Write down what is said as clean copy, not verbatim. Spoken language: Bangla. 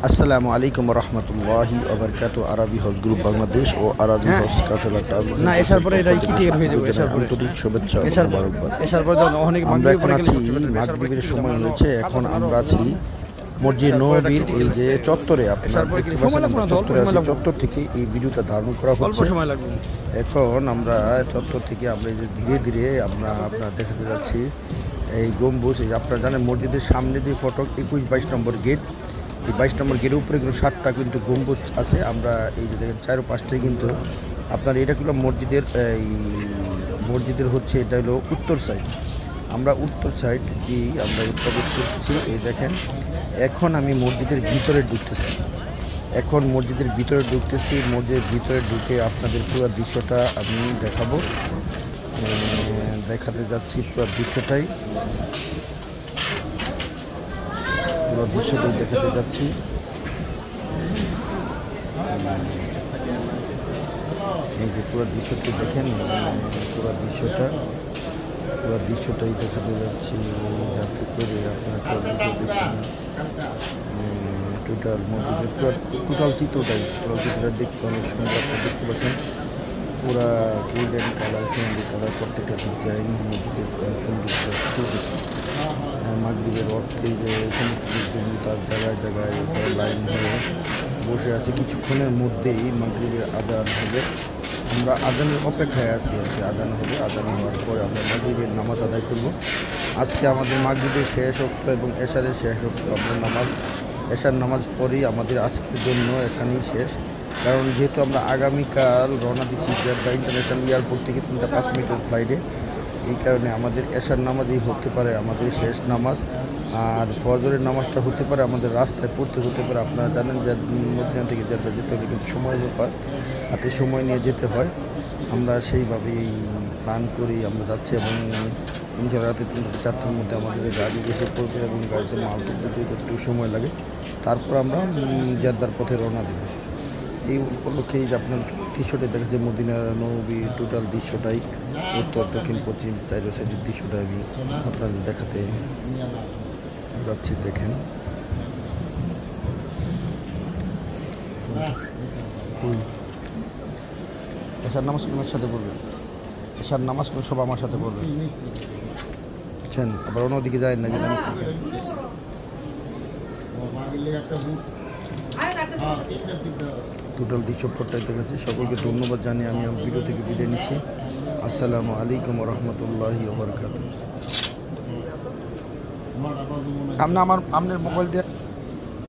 আসসালামু আলাইকুম রহমতুল্লাহি ওবারকাতু। আরবি হাউস গ্রুপ বাংলাদেশ ও আরবি হাউস কাঁচালাটা না এসার পরে এটাই কি টিকেট হয়ে যাবে। এসার পরে আন্তরিক শুভেচ্ছা ও এসার মোবারকবাদ। এসার পরে যখন অনেক আমরা মাগরিব এখন পরে গেলে আছি সবচেয়ে better। এসার পরে মাগরিবের কি সময় জানো? হয়েছে। এখন আমরা আছি মসজিদ নববীর এই যে চত্বরে, আপনারা এসার পরে দেখতে কি পাচ্ছেন সময় লাগবে না? চত্বরে সময় আছি। লাগবে। চত্বর থেকে এই ভিডিওটা ধারণ করা অল্প হচ্ছে। সময় লাগবে। এখন আমরা চত্বর থেকে আমরা এই যে ধীরে ধীরে আমরা আপনারা দেখাতে যাচ্ছি এই গম্বুজ। এই যে আপনারা জানেন মসজিদের সামনে যে ফটক 21-22 নম্বর গেট, এই 22 নম্বর গেটের উপরে কিন্তু 7টা কিন্তু গম্বুজ আছে। আমরা এই যে দেখেন 4 ও 5টাই কিন্তু আপনার এটা কিন্তু মসজিদের হচ্ছে এটা হলো উত্তর সাইড। আমরা উত্তর সাইড দিয়ে আমরা প্রবেশ করছি। এই দেখেন এখন আমি মসজিদের ভিতরে ঢুকতেছি। মসজিদের ভিতরে ঢুকে আপনাদের পুরো দৃশ্যটা আমি দেখাবো, দেখাতে যাচ্ছি পুরো দৃশ্যটাই দেখাতে যাচ্ছি। এই যে পুরো দৃশ্যটি দেখেন, পুরো দৃশ্যটাই দেখাতে যাচ্ছি যাতে করে আপনারা টোটাল মসজিদের টোটাল চিত্রটা দেখতে অনেক সুন্দর। আপনারা দেখতে পাচ্ছেন পুরা গোল্ডেন কালার, সোনালি কালার, প্রত্যেকটা ডিজাইন মসজিদের সুন্দর। মাগরিবের অর্থে যে সমস্ত তার জায়গায় জায়গায় লাইন হয়ে বসে আছে। কিছুক্ষণের মধ্যেই মাগরিবের আজান হবে। আমরা আজানের অপেক্ষায় আছি আর কি। আজান হবে, আজান হওয়ার পরে আমরা মাগরিবের নামাজ আদায় করব। আজকে আমাদের মাগরিবের শেষ ওয়াক্ত এবং এশারের শেষ ওয়াক্ত আমরা এশার নামাজ পরেই আমাদের আজকের জন্য এখানেই শেষ। কারণ যেহেতু আমরা আগামীকাল রওনা দিচ্ছি জেদ্দা ইন্টারন্যাশনাল এয়ারপোর্ট থেকে 3টা 5 মিনিটের ফ্লাইটে, এই কারণে আমাদের এশার নামাজই হতে পারে আমাদের শেষ নামাজ। আর ফজরের নামাজটা হতে পারে আমাদের রাস্তায় পড়তে হতে পারে। আপনারা জানেন যে মদিনা থেকে জেদ্দা যেতে হলে কিন্তু সময় ব্যাপার, হাতে সময় নিয়ে যেতে হয়। আমরা সেইভাবেই প্ল্যান করি আমরা যাচ্ছি এবং ইনশাআল্লাহ রাতে 3-4টার মধ্যে আমাদের গাড়ি এসে পড়বে এবং গাড়িতে মাল তুলতে যতটুকু সময় লাগে তারপর আমরা জেদ্দার পথে রওনা দেব। এই উপলক্ষেই যে আপনার দৃশ্যটা দেখেছে মদিনা নববীর টোটাল দৃশ্যটাই, উত্তর দক্ষিণ পশ্চিম 4 সাইডের দৃশ্যটা আমি আপনাদের দেখাতে যাচ্ছি। দেখেন এশার নামাজ কোনো সাথে পড়বেন, এশার নামাজ কোনো সব আমার সাথে পড়বেন, বুঝছেন? আবার অন্যদিকে যায় না কিন্তু টোটাল দৃশ্যপটটাই দেখাচ্ছি। সকলকে ধন্যবাদ জানিয়ে আমি আমার ভিডিও থেকে বিদায় নিচ্ছি। আসসালামু আলাইকুম রহমতুল্লাহি ওয়া বারাকাতুহু। আপনার মোবাইল দিয়ে